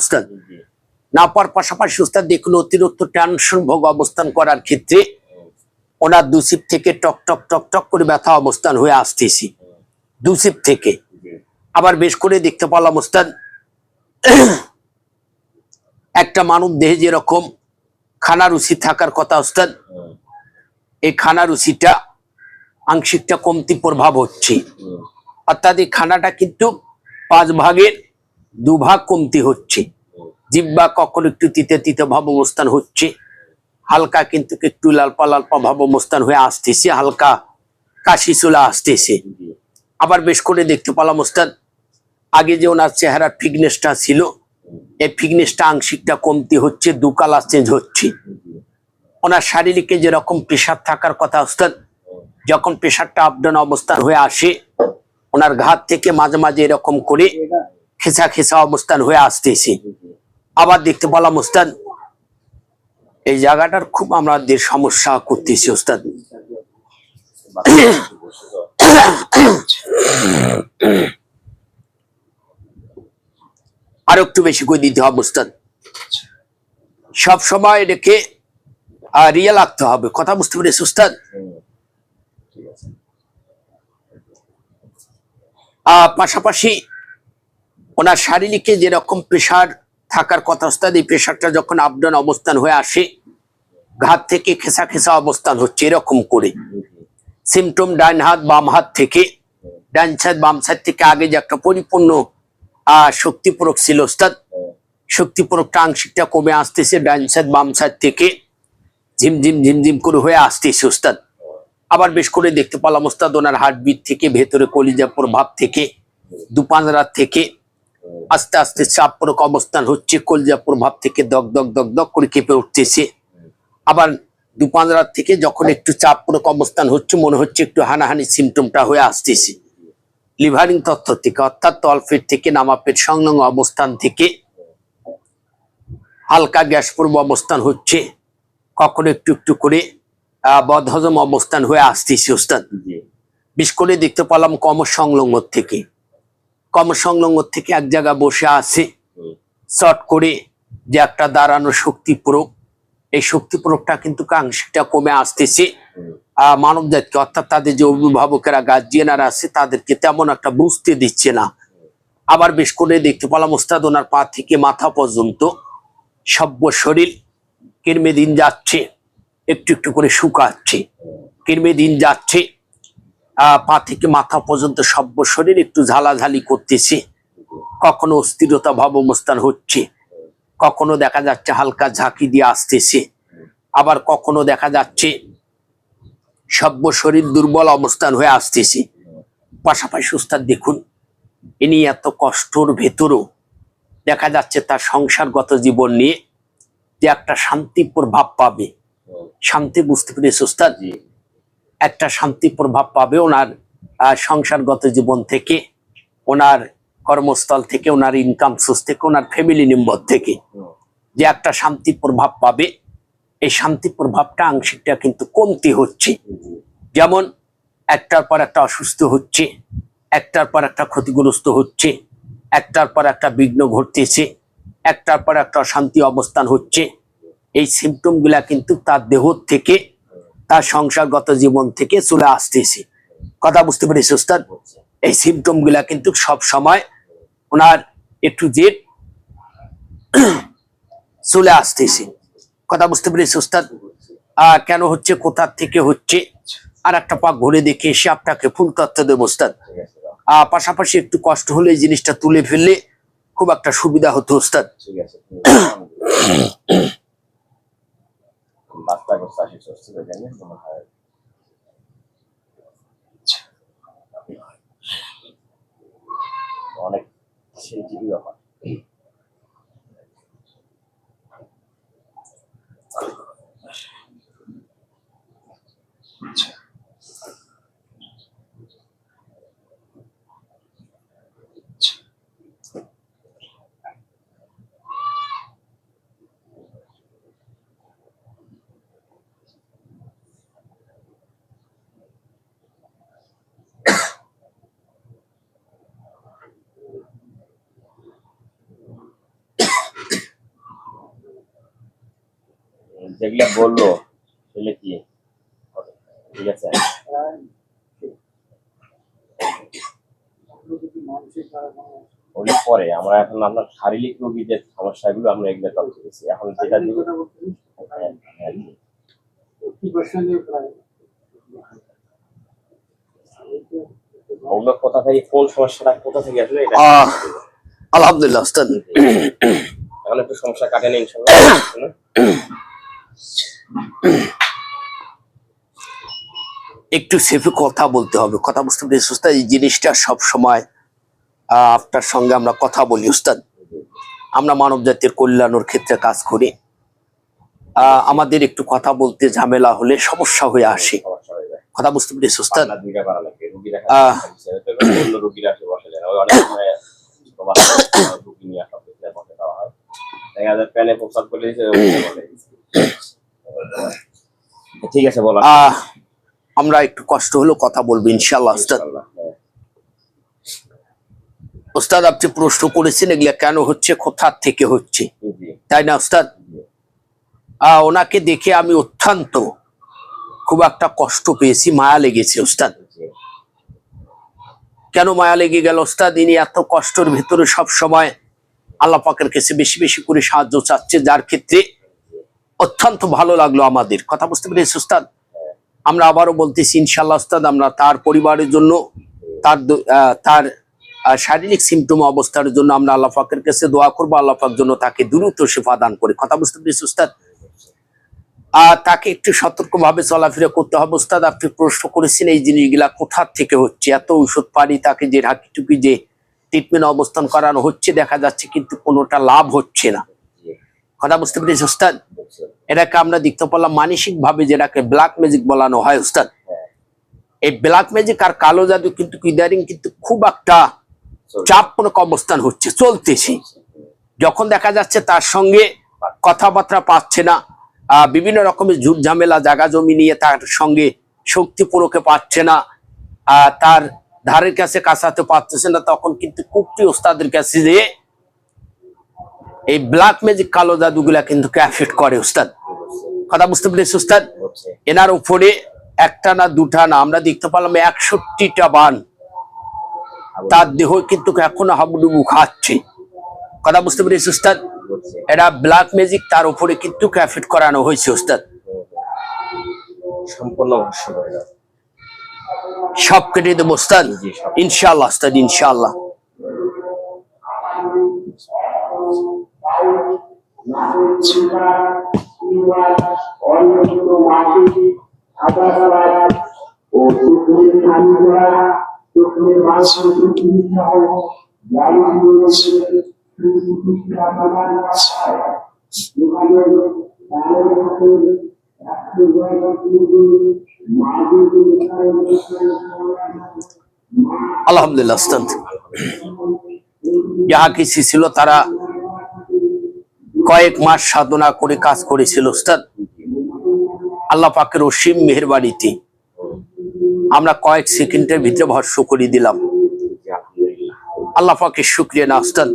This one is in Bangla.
উস্তাদ। না পাওয়ার পাশাপাশি উস্তাদ দেখুন অতিরিক্ত টেনশন ভোগ অবস্থান করার ক্ষেত্রে ওনার দুসিপ থেকে টক টক টক টক করে ব্যথা অবস্থান হয়ে আসতেছি দুসিপ থেকে। আবার বেশ করে দেখতে পেলাম উস্তাদ একটা মানব দেহে যেরকম খানা রুচি থাকার কথা উস্তাদ, এই খানা রুচিটা আংশিকটা কমতি প্রভাব হচ্ছে, অর্থাৎ এই খানাটা কিন্তু 5 ভাগের 2 ভাগ কমতি হচ্ছে। জিহ্বা কখনো একটু তিতে তিতে ভাব অবস্থান হচ্ছে, হালকা কিন্তু একটু লালপা লালপা ভাব অবস্থান হয়ে আসতেছে, হালকা কাশি চলে আসতেছে। আবার বেশ করে দেখতে পেলাম উস্তাদ আগে যে ওনার চেহারার ফিটনেসটা ছিল এই ফিটনেসটা আংশিকটা কমতি হচ্ছে, 2 কালার চেঞ্জ হচ্ছে। ওনার শারীরিকে যেরকম প্রেশার থাকার কথা উস্তাদ, যখন প্রেশারটা আপডাউন অবস্থান হয়ে আসে ওনার ঘাট থেকে মাঝে মাঝে এরকম করে খেসা খেসা অবস্থান হয়ে আসতেছে। আবার দেখতে পেলাম উস্তাদ এই জায়গাটার খুব আমাদের সমস্যা করতেছি উস্তাদ। আর একটু বেশি করে দিতে হবে উস্তাদ, সব সময় এটাকে রিয়া লাগতে হবে, কথা বুঝতে পেরেছি উস্তাদ। পাশাপাশি ওনার শারীরিকে যেরকম প্রেশার থাকার কথা উস্তাদ, এই প্রেশারটা যখন আপডাউন অবস্থান হয়ে আসে ঘাত থেকে খেসা খেসা অবস্থান হচ্ছে এরকম করে। সিমটম ডান হাত বাম হাত থেকে, ডান সাইড বাম সাইড থেকে আগে যে একটা পরিপূর্ণ শক্তি প্রয়োগ ছিল উস্তাদ, শক্তি প্রয়োগটা আংশিকটা কমে আসতেছে, ডান সাইড বাম সাইড থেকে ঝিমঝিম ঝিমঝিম করে হয়ে আসতেছে উস্তাদ। আবার বেশ করে দেখতে পেলাম উস্তাদ ওনার হার্টবিট থেকে ভেতরে কলিজা প্রভাব থেকে 2 পাঁজরা থেকে আস্তে আস্তে চাপ প্রয়োগ অবস্থান হচ্ছে, কলিজা প্রভাব থেকে দগ দগ দগ দগ করে কেঁপে উঠতেছে। আবার 2 পাঁজরা থেকে যখন একটু চাপ প্রয়োগ অবস্থান হচ্ছে মনে হচ্ছে একটু হানাহানি সিমটমটা হয়ে আসতেছে। লিভারিং তত্ত্ব থেকে অর্থাৎ তলপেট থেকে নামাপেট সংলগ্ন অবস্থান থেকে হালকা গ্যাস পূর্ব অবস্থান হচ্ছে, কখনো একটু একটু করে বদহজম অবস্থান হয়ে আসতেছে উস্তাদ। বিশেষ করে দেখতে পেলাম কর্মসংলগ্ন থেকে, কর্মসংলগ্ন থেকে এক জায়গায় বসে আছে শর্ট করে যে একটা দাঁড়ানো শক্তি প্রয়োগ, এই শক্তি প্রয়োগটা কিন্তু আংশিকটা কমে আসতেছে। মানব জাতিকে অর্থাৎ তাদের যে অভিভাবকেরা গার্জিয়ানরা আছে তাদেরকে তেমন একটা বুঝতে দিচ্ছে না। আবার বেশ করে দেখতে পেলাম উস্তাদ ওনার পা থেকে মাথা পর্যন্ত সভ্য শরীর কিরমে দিন যাচ্ছে একটু একটু করে শুকাচ্ছে, কিরমে দিন যাচ্ছে পা থেকে মাথা পর্যন্ত সভ্য শরীর একটু ঝালাঝালি করতেছে, কখনো অস্থিরতা ভাব অবস্থান হচ্ছে, কখনো দেখা যাচ্ছে হালকা ঝাঁকি দিয়ে আসতেছে, আবার কখনো দেখা যাচ্ছে সভ্য শরীর দুর্বল অবস্থান হয়ে আসতেছে। পাশাপাশি উস্তাদ দেখুন ইনি এত কষ্টর ভেতরও দেখা যাচ্ছে তার সংসারগত জীবন নিয়ে যে একটা শান্তি প্রভাব পাবে, শান্তি বুঝতে পেরেছি উস্তাদ, একটা শান্তি প্রভাব পাবে ওনার সংসারগত জীবন থেকে, ওনার কর্মস্থল থেকে, ওনার ইনকাম সোর্স থেকে, ওনার ফ্যামিলি মেম্বার থেকে যে একটা শান্তি প্রভাব পাবে, এই শান্তি প্রভাবটা আংশিকটা কিন্তু কমতি হচ্ছে। যেমন একটার পর একটা অসুস্থ হচ্ছে, একটার পর একটা ক্ষতিগ্রস্ত হচ্ছে, একটার পর একটা বিঘ্ন ঘটতেছে, একটার পর একটা অশান্তি অবস্থান হচ্ছে। এই সিমটম গুলা কিন্তু তার দেহ থেকে তার সংসারগত জীবন থেকে চলে আসতেছে, কথা বুঝতে পেরেছি উস্তাদ। এই সিমটম গুলা কিন্তু সব সময় ওনার একটু জেড চলে আসতেছে, কথা বুঝতে পেরেছি উস্তাদ। কেন হচ্ছে কোথার থেকে হচ্ছে আর একটা পাক ঘুরে দেখে এসে আপনাকে ফুল তথ্য দেবো উস্তাদ। পাশাপাশি একটু কষ্ট হলে এই জিনিসটা তুলে ফেললে খুব একটা সুবিধা হতো উস্তাদ। অনেক সেনজিটিভ ব্যাপার। যেগুলা বললো সেগুলো কি হবে? ঠিক আছে। ওগুলো পরে আমরা এখন আপনার শারীরিক রোগীদের সমস্যাগুলো আমরা এগুলো টক করেছি। এখন যেটা দিব ওগুলো কোথা থেকে কোন সমস্যাটা কোথা থেকে আসলে এটা আলহামদুলিল্লাহ ওস্তাদ। এখন একটু সমস্যা কাটে না ইনশাআল্লাহ। একটু সেফে কথা বলতে হবে, কথা বুঝতে পেরেছি ওস্তাদ। এই জিনিসটা সব সময় আপনার সঙ্গে আমরা কথা বলি ওস্তাদ। আমরা মানব জাতির কল্যাণের ক্ষেত্রে কাজ করি। আমাদের একটু কথা বলতে ঝামেলা হলে সমস্যা হয়ে আসে, কথা বুঝতে পেরেছি ওস্তাদ। রোগীরা আসে বসে যায়, অনেক সময় রোগী নিয়ে আসা বসে দেওয়া হয়, দেখা যায় প্যানে প্রস্তাব করে ঠিক আছে বলো। আমরা একটু কষ্ট হলেও কথা বলবো ইনশাআল্লাহ ওস্তাদ। ওস্তাদ আপনি প্রশ্ন করেছেন এগুলা কেন হচ্ছে, কোথা থেকে হচ্ছে, তাই না ওস্তাদ? ওনাকে দেখে আমি অত্যন্ত খুব একটা কষ্ট পেয়েছি, মায়া লেগেছে ওস্তাদ। কেন মায়া লেগে গেল ওস্তাদ? ইনি এত কষ্টের ভেতরে সব সময় আল্লাহ পাকের কাছে বেশি বেশি করে সাহায্য চাচ্ছে, যার ক্ষেত্রে অত্যন্ত ভালো লাগলো আমাদের, কথা বুঝতে পেরেছি ওস্তাদ। আমরা আবারও বলতেছি ইনশাআল্লাহ ওস্তাদ, আমরা তার পরিবারের জন্য, তার শারীরিক সিমটম অবস্থার জন্য আমরা আল্লাহ পাকের কাছে দোয়া করবো, আল্লাহ পাক জন্য তাকে দ্রুত শিফা দান করে, কথা বুঝতে পেরেছি ওস্তাদ। তাকে একটু সতর্কভাবে চলাফেরা করতে হবে ওস্তাদ। আপনি প্রশ্ন করেছেন এই জিনিসগুলা কোথা থেকে হচ্ছে, এত ঔষধ পানি তাকে যে ঢাকিটুকি যে ট্রিটমেন্ট অবস্থান করানো হচ্ছে, দেখা যাচ্ছে কিন্তু কোনোটা লাভ হচ্ছে না, কথা বুঝতে পেরেছি ওস্তাদ। এটাকে আমরা দেখতে পেলাম মানসিক ভাবে যেটাকে ব্ল্যাক ম্যাজিক বলানো হয় ওস্তাদ। এই ব্ল্যাক ম্যাজিক আর কালো জাদু কিন্তু ইদারিং কিন্তু খুব একটা চাপজনক অবস্থান হচ্ছে, চলতেছে। যখন দেখা যাচ্ছে তার সঙ্গে কথাবার্তা পাচ্ছে না, বিভিন্ন রকমের ঝুট ঝামেলা জায়গা জমি নিয়ে তার সঙ্গে শক্তি প্রয়োগে পাচ্ছে না, তার ধারের কাছে কাছাতে পারতেছে না, তখন কিন্তু কুপটি ওস্তাদের কাছে যে এই ব্ল্যাক ম্যাজিক কালো জাদুগুলা কিন্তু এফেক্ট করে ওস্তাদ, কথা বুঝতে পেরেছি ওস্তাদ। এনার উপরে একটা না দুটা না, আমরা দেখতে পেলাম 61টা বান তার দেহ কিন্তু এখনো হাবুডুবু খাচ্ছে, কথা বুঝতে পেরেছি ওস্তাদ। এটা ব্ল্যাক ম্যাজিক তার উপরে কিন্তু এফেক্ট করানো হয়েছে ওস্তাদ। সম্পূর্ণ সব কেটে দেবো ওস্তাদ ইনশাআল্লাহ ওস্তাদ, ইনশাআল্লাহ। আলহামদুলিল্লাহ ওস্তাদ। যাহা কিছু ছিল তারা কয়েক মাস সাধনা করে কাজ করেছিল ওস্তাদ। আল্লাহ পাকের অসীম মেহেরবানিতে আমরা কয়েক সেকেন্ডের ভিতরে ভস্ম করে দিলাম। আল্লাহ পাকের শুকরিয়া না ওস্তাদ।